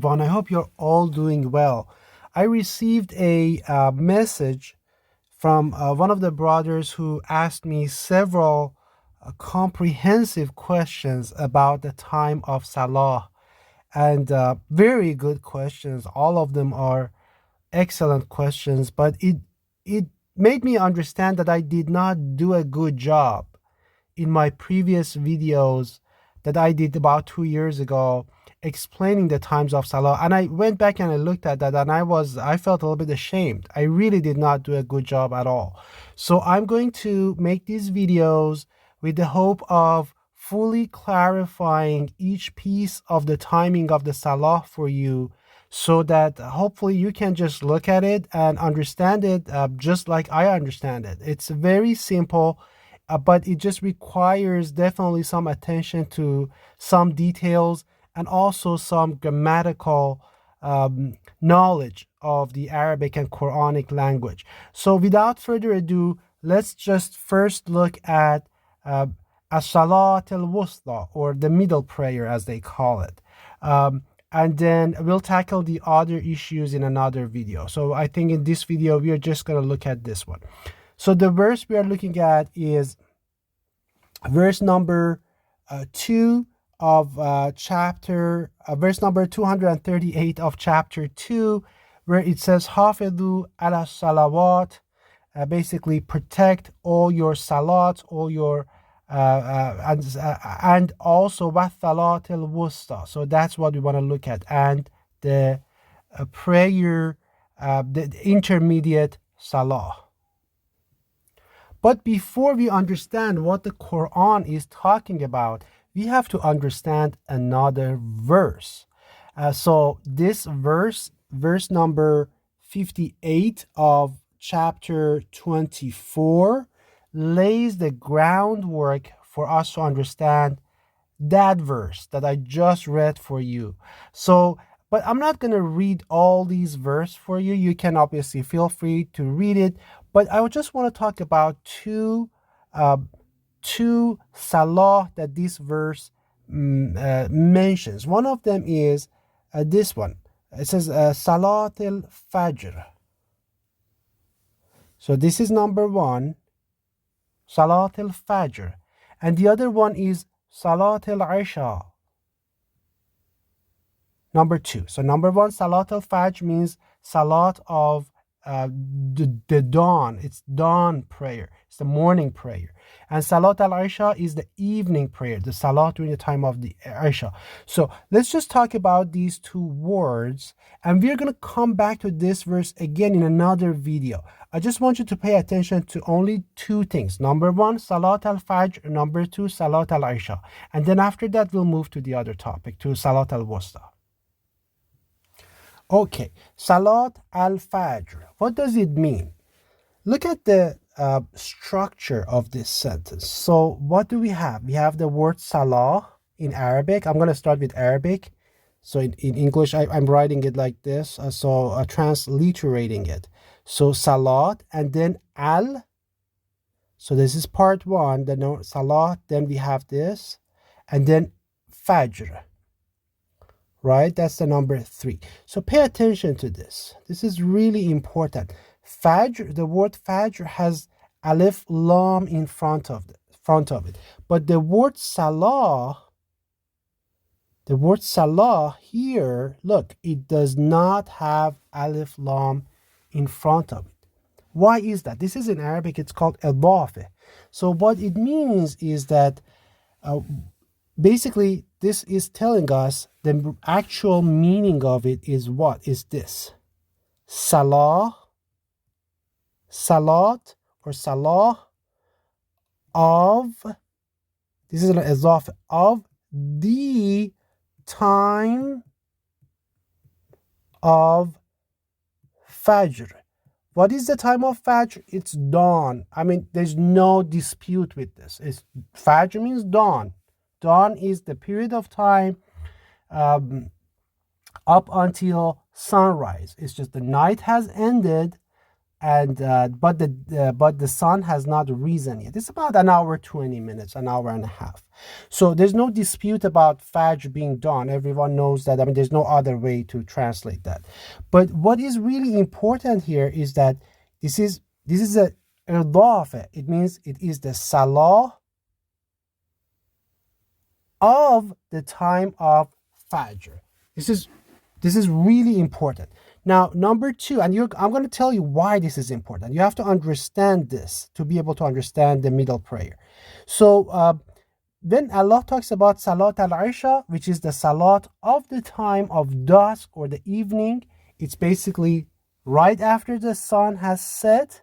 everyone. I hope you're all doing well. I received a message from one of the brothers who asked me several comprehensive questions about the time of Salah, and very good questions. All of them are excellent questions, but it made me understand that I did not do a good job in my previous videos that I did about 2 years ago explaining the times of Salah. And I went back and I looked at that, and I felt a little bit ashamed. I really did not do a good job at all. So I'm going to make these videos with the hope of fully clarifying each piece of the timing of the Salah for you, so that hopefully you can just look at it and understand it just like I understand it. It's very simple, but it just requires definitely some attention to some details and also some grammatical knowledge of the Arabic and Quranic language. So without further ado, let's just first look at Al-Salat Al-Wusta, or the middle prayer as they call it. And then we'll tackle the other issues in another video. So I think in this video, we are just going to look at this one. So the verse we are looking at is verse number 2 of verse number 238 of chapter 2, where it says, Hafidhu ala salawat, basically protect all your salat, all your and also Salat al-Wusta. So that's what we want to look at, and the prayer, the intermediate salah. But before we understand what the Quran is talking about, we have to understand another verse. So this verse number 58 of chapter 24, lays the groundwork for us to understand that verse that I just read for you. So, but I'm not going to read all these verses for you. You can obviously feel free to read it, but I just want to talk about two salah that this verse mentions. One of them is this one. It says Salat al-Fajr. So this is number one, Salat al-Fajr, and the other one is Salat al-Isha, number 2. So number 1, Salat al-Fajr, means Salat of the dawn. It's dawn prayer. It's the morning prayer. And Salat al-Isha is the evening prayer, the Salat during the time of the Isha. So let's just talk about these two words, and we're going to come back to this verse again in another video. I just want you to pay attention to only two things. Number 1, Salat al-Fajr. Number 2, Salat al-Isha. And then after that, we'll move to the other topic, to Salat al-Wusta. Okay, Salat al-Fajr. What does it mean? Look at the structure of this sentence. So what do we have? We have the word Salah in Arabic. I'm going to start with Arabic. So in English, I'm writing it like this. Transliterating it. So Salat, and then Al. So this is part 1. Then Salat, then we have this. And then Fajr. Right? That's the number 3. So pay attention to this. This is really important. Fajr, the word Fajr has Alif Lam in front of it. But the word Salah here, look, it does not have Alif Lam in front of it. Why is that? This is in Arabic, it's called Al-Bafi. So what it means is that basically this is telling us the actual meaning of it is what? Is this. Salah, Salat, or Salah of, this is an izaf, of the time of Fajr. What is the time of Fajr? It's dawn. I mean, there's no dispute with this. Fajr means dawn. Dawn is the period of time up until sunrise. It's just the night has ended and but the sun has not risen yet. It's about an hour 20 minutes, an hour and a half. So there's no dispute about Fajr being dawn. Everyone knows that. I mean, there's no other way to translate that. But what is really important here is that this is a idafa. It means it is the salah of the time of Fajr. This is really important. Now, number two, and I'm going to tell you why this is important. You have to understand this to be able to understand the middle prayer. So when Allah talks about Salat al-Isha, which is the Salat of the time of dusk or the evening, it's basically right after the sun has set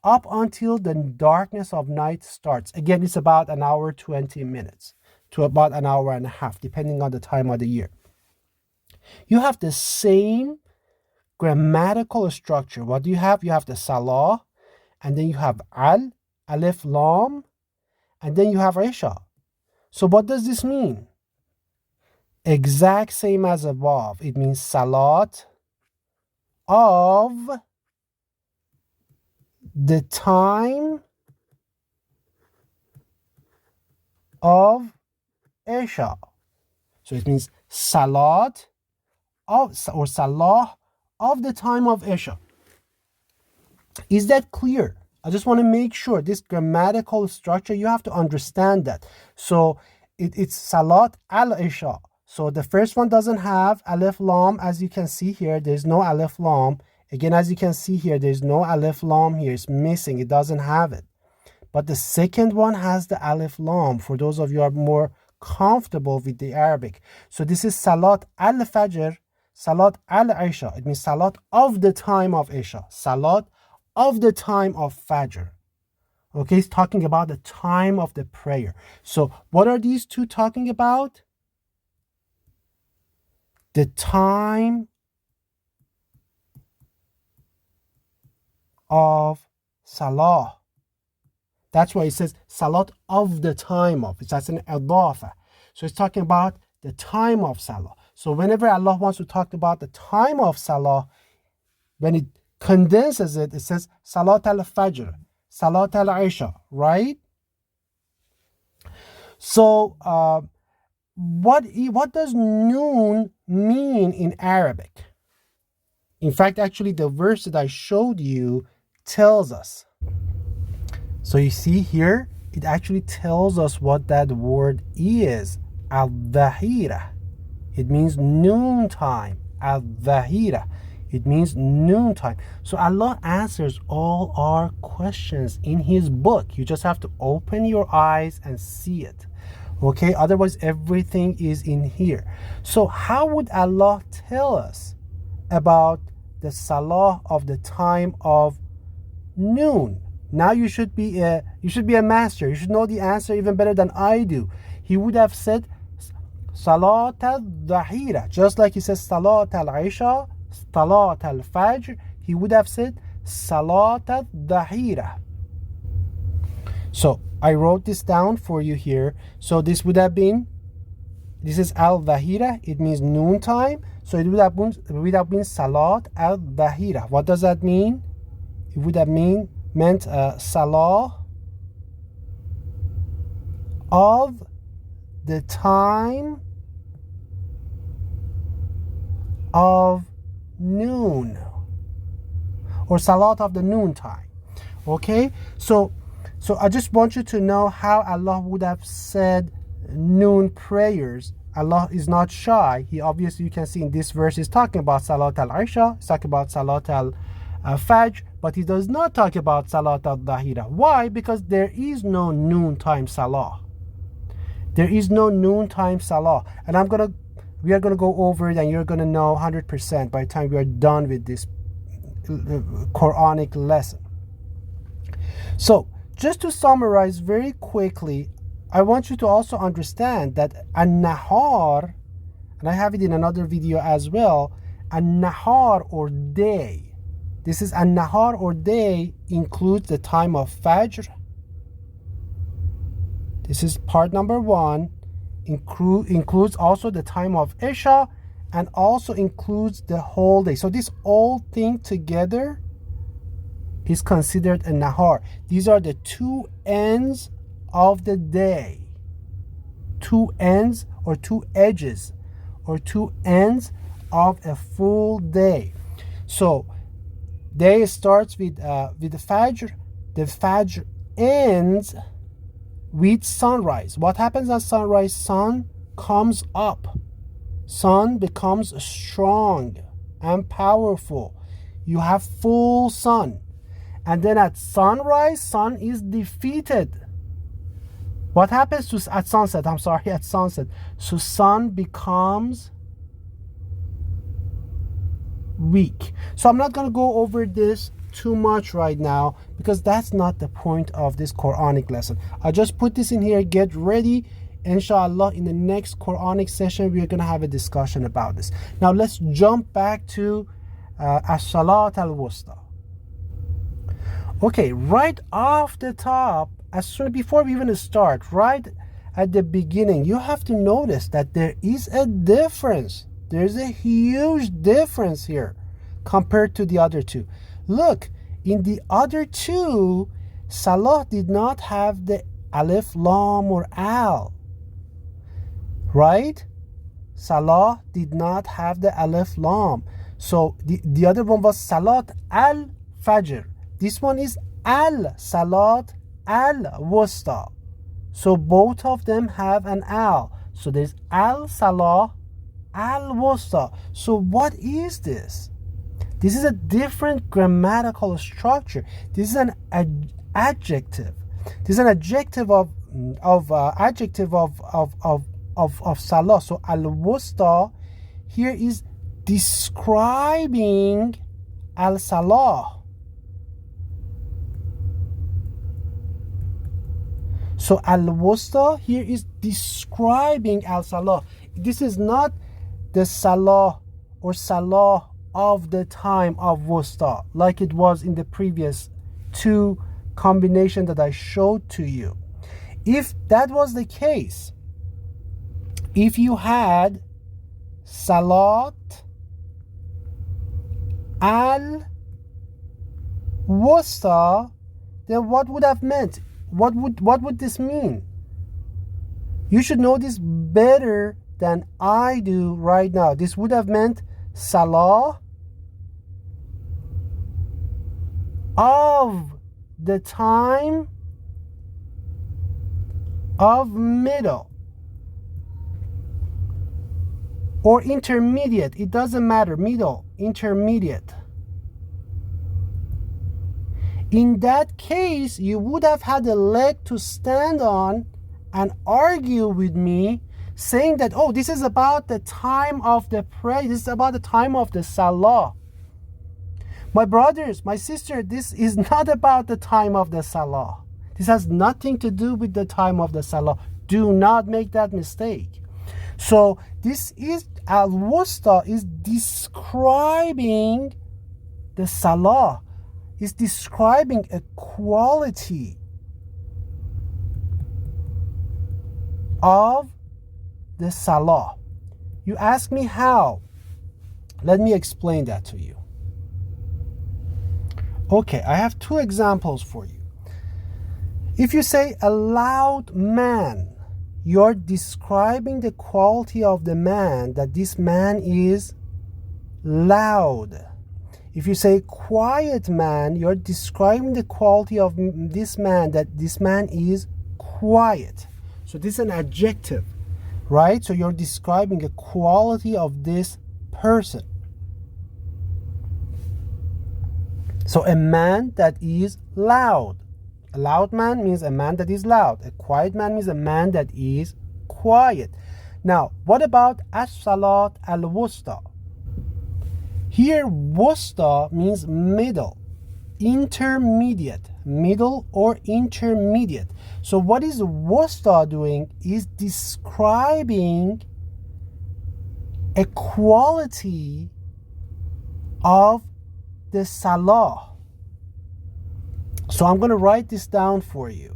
up until the darkness of night starts. Again, it's about an hour 20 minutes to about an hour and a half, depending on the time of the year. You have the same grammatical structure. What do you have? You have the Salah, and then you have Al, Alif, Lam, and then you have Isha. So what does this mean? Exact same as above. It means Salat of the time of Isha. So it means Salat of, or Salah of the time of Isha. Is that clear? I just want to make sure this grammatical structure, you have to understand that. So it's Salat al-Isha. So the first one doesn't have Alif Lam, as you can see here. There's no Alif Lam. Again, as you can see here, there's no Alif Lam here. It's missing. It doesn't have it. But the second one has the Alif Lam, for those of you who are more comfortable with the Arabic. So this is Salat al-Fajr, Salat al-Isha. It means Salat of the time of Isha. Salat of the time of Fajr. Okay, it's talking about the time of the prayer. So what are these two talking about? The time of Salah. That's why it says Salat of the time of. That's an idafa. So it's talking about the time of Salah. So whenever Allah wants to talk about the time of Salah, when it condenses it, it says Salat al-Fajr, Salat al-Isha, right? So what does noon mean in Arabic? In fact, actually, the verse that I showed you tells us. So you see here, it actually tells us what that word is. Al-Dhahira. It means noontime. Al-Dhahira. It means noontime. So Allah answers all our questions in His book. You just have to open your eyes and see it. Okay? Otherwise, everything is in here. So how would Allah tell us about the salah of the time of noon? Now you should be a master. You should know the answer even better than I do. He would have said Salat al-Dhahira, just like he says Salat al-Isha, Salat al-Fajr. He would have said Salat al-Dhahira. So I wrote this down for you here. So this is al-Dhahira. It means noontime. So it would have been Salat al-Dhahira. What does that mean? It would have meant Salah of the time of noon, or Salat of the noontime. Okay, so I just want you to know how Allah would have said noon prayers. Allah is not shy. He obviously, you can see in this verse, is talking about Salat al-Isha, he's talking about Salat al-Fajr, but he does not talk about Salat al-Dhahira. Why? Because there is no noontime Salah. There is no noontime Salah. And we are gonna go over it, and you're gonna know 100% by the time we are done with this Quranic lesson. So just to summarize very quickly, I want you to also understand that an-nahar, and I have it in another video as well, an-nahar or day. This is an-nahar or day includes the time of Fajr. This is part number one. Includes also the time of Isha, and also includes the whole day. So this all thing together is considered a nahar. These are the two ends of the day. Two ends or two edges or two ends of a full day. So day starts with the Fajr. The Fajr ends with sunrise. What happens at sunrise? Sun comes up. Sun becomes strong and powerful. You have full sun. And then at sunrise, sun is defeated. What happens at sunset? At sunset. So sun becomes weak. So I'm not going to go over this too much right now because that's not the point of this Quranic lesson. I just put this in here. Get ready. Inshallah, in the next Quranic session, we're going to have a discussion about this. Now let's jump back to Al-Salat Al-Wusta. Okay, right off the top, before we even start, right at the beginning, you have to notice that there is a difference. There's a huge difference here compared to the other two. Look, in the other two, Salah did not have the Alif, Lam, or Al. Right? Salah did not have the Alif, Lam. So the other one was Salat Al-Fajr. This one is Al-Salat Al-Wusta. So both of them have an Al. So there's Al-Salah Al-Wusta. So what is this? This is a different grammatical structure. This is an adjective. This is an adjective of Salah. So Al-Wusta here is describing Al-Salah. So Al-Wusta here is describing Al-Salah. This is not the Salah or Salah of the time of Wusta like it was in the previous two combination that I showed to you. If that was the case, if you had Salat Al-Wusta, then what would have meant? What would this mean? You should know this better than I do right now. This would have meant Salah of the time of middle or intermediate. It doesn't matter. Middle, intermediate. In that case, you would have had a leg to stand on and argue with me, saying that, oh, this is about the time of the prayer. This is about the time of the Salah. My brothers, my sister, this is not about the time of the Salah. This has nothing to do with the time of the Salah. Do not make that mistake. So this is Al-Wusta is describing the Salah. Is describing a quality of the Salah. You ask me how. Let me explain that to you. Okay, I have two examples for you. If you say a loud man, you're describing the quality of the man, that this man is loud. If you say quiet man, you're describing the quality of this man, that this man is quiet. So this is an adjective, right? So you're describing a quality of this person. So a man that is loud. A loud man means a man that is loud. A quiet man means a man that is quiet. Now, what about As-Salat Al-Wusta? Here, Wusta means middle, intermediate, middle or intermediate. So what is Wusta doing is describing a quality of the Salah. So I'm going to write this down for you.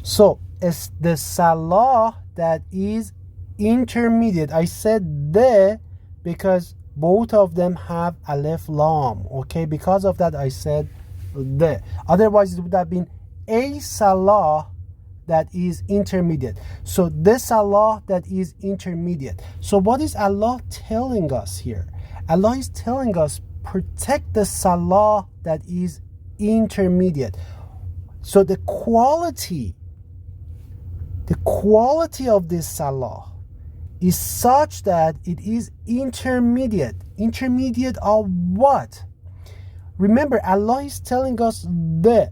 So it's the Salah that is intermediate. I said the because both of them have Alif Lam. Okay, because of that I said the. Otherwise, it would have been a salah that is intermediate. So the salah that is intermediate. So what is Allah telling us here? Allah is telling us protect the salah that is intermediate. So the quality of this salah is such that it is intermediate. Intermediate of what? Remember, Allah is telling us the.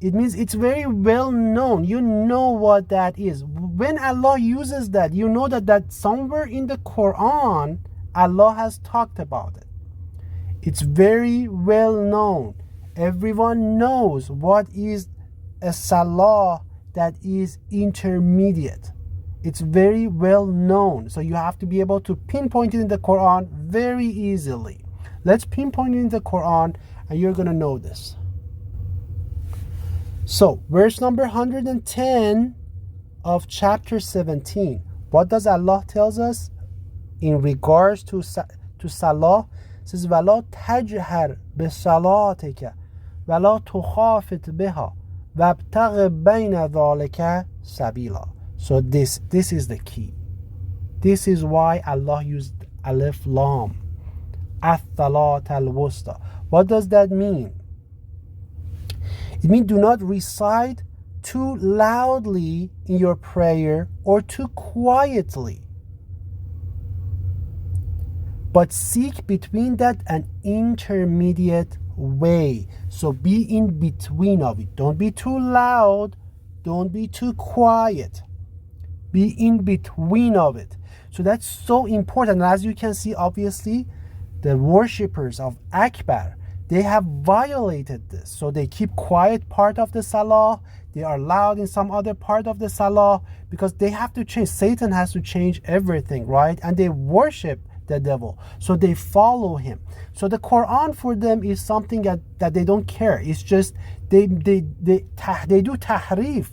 It means it's very well known. You know what that is. When Allah uses that, you know that somewhere in the Quran, Allah has talked about it. It's very well known. Everyone knows what is a salah that is intermediate. It's very well known. So you have to be able to pinpoint it in the Quran very easily. Let's pinpoint it in the Quran and you're going to know this. So, verse number 110 of chapter 17. What does Allah tells us in regards to salah? It says, وَلَا تَجْهَرْ بِصَلَاتِكَ وَلَا تُخَافِتْ بِهَا وَابْتَغِ بَيْنَ ذَلِكَ سَبِيلًا. So this is the key. This is why Allah used alif lam. Al-Salat Al-Wusta. What does that mean? It means do not recite too loudly in your prayer or too quietly, but seek between that an intermediate way. So be in between of it. Don't be too loud. Don't be too quiet. Be in between of it. So that's so important. As you can see, obviously, the worshippers of Akbar, they have violated this. So they keep quiet part of the salah. They are loud in some other part of the salah because they have to change. Satan has to change everything, right? And they worship the devil. So they follow him. So the Quran for them is something that they don't care. It's just they do tahrif.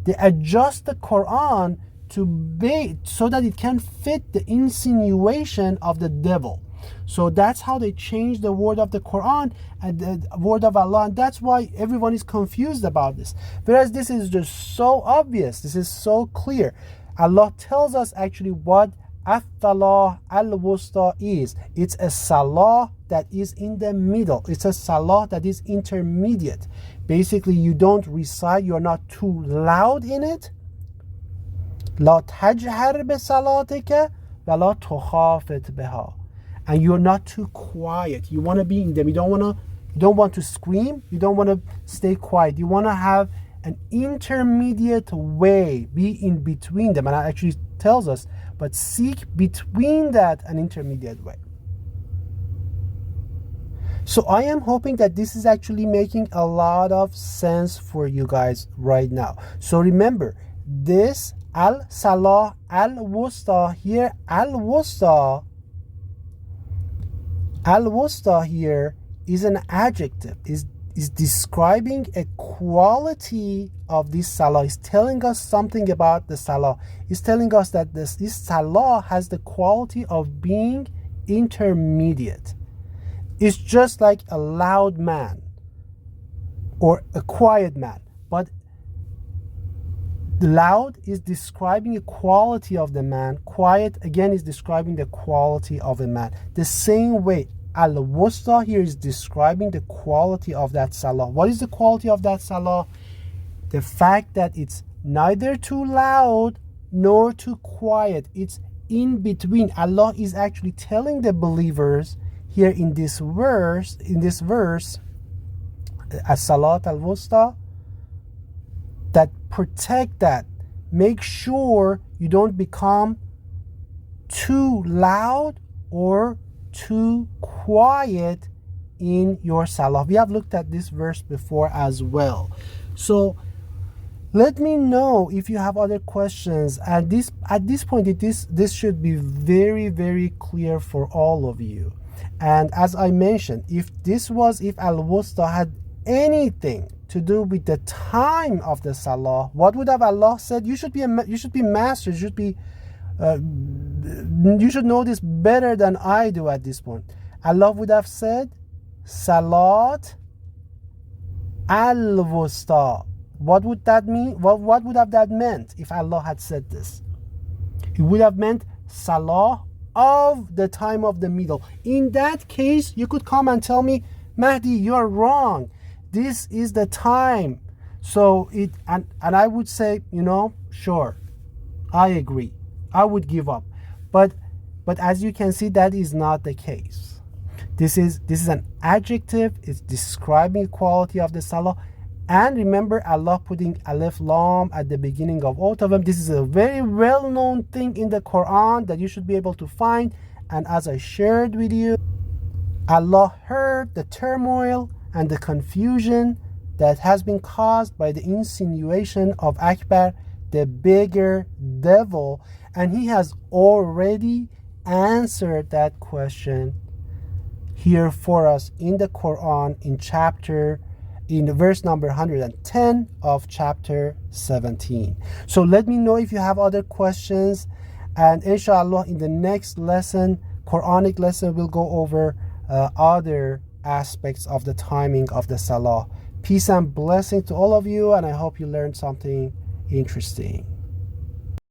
They adjust the Quran to be so that it can fit the insinuation of the devil. So that's how they change the word of the Quran and the word of Allah, and that's why everyone is confused about this. Whereas this is just so obvious, this is so clear. Allah tells us actually what Al-Salat Al-Wusta is. It's a salah that is in the middle. It's a salah that is intermediate. Basically, you don't recite, you're not too loud in it. لا تجهر بصلاتك ولا تخافت بها. And you're not too quiet. You want to be in them. You don't want to scream. You don't want to stay quiet. You want to have an intermediate way. Be in between them. And it actually tells us, but seek between that an intermediate way. So I am hoping that this is actually making a lot of sense for you guys right now. So remember, this Al-Salat Al-Wusta here, Al-Wusta here is an adjective, is describing a quality of this salah. It's telling us something about the salah. It's telling us that this salah has the quality of being intermediate. It's just like a loud man or a quiet man. But loud is describing the quality of the man. Quiet, again, is describing the quality of a man. The same way, Al-Wusta here is describing the quality of that salah. What is the quality of that salah? The fact that it's neither too loud nor too quiet. It's in between. Allah is actually telling the believers here in this verse, Al-Salat Al-Wusta, that protect that. Make sure you don't become too loud or too quiet in your salah. We have looked at this verse before as well. So let me know if you have other questions. At this point, this should be very, very clear for all of you. And as I mentioned, if Al-Wusta had anything to do with the time of the salah, what would have Allah said? You should be masters. You should know this better than I do at this point. Allah would have said, Salat Al-Wusta. What would that mean? What would have that meant if Allah had said this? It would have meant Salah of the time of the middle. In that case, you could come and tell me, Mahdi, you're wrong. This is the time. So and I would say, sure, I agree. I would give up. But as you can see, that is not the case. This is an adjective. It's describing quality of the salah. And remember, Allah putting alif lam at the beginning of both of them. This is a very well-known thing in the Quran that you should be able to find. And as I shared with you, Allah heard the turmoil and the confusion that has been caused by the insinuation of Akbar, the bigger devil, and He has already answered that question here for us in the Quran in verse number 110 of chapter 17. So let me know if you have other questions, and inshallah in the next lesson, Quranic lesson, we'll go over other aspects of the timing of the salah. Peace and blessing to all of you, and I hope you learned something interesting.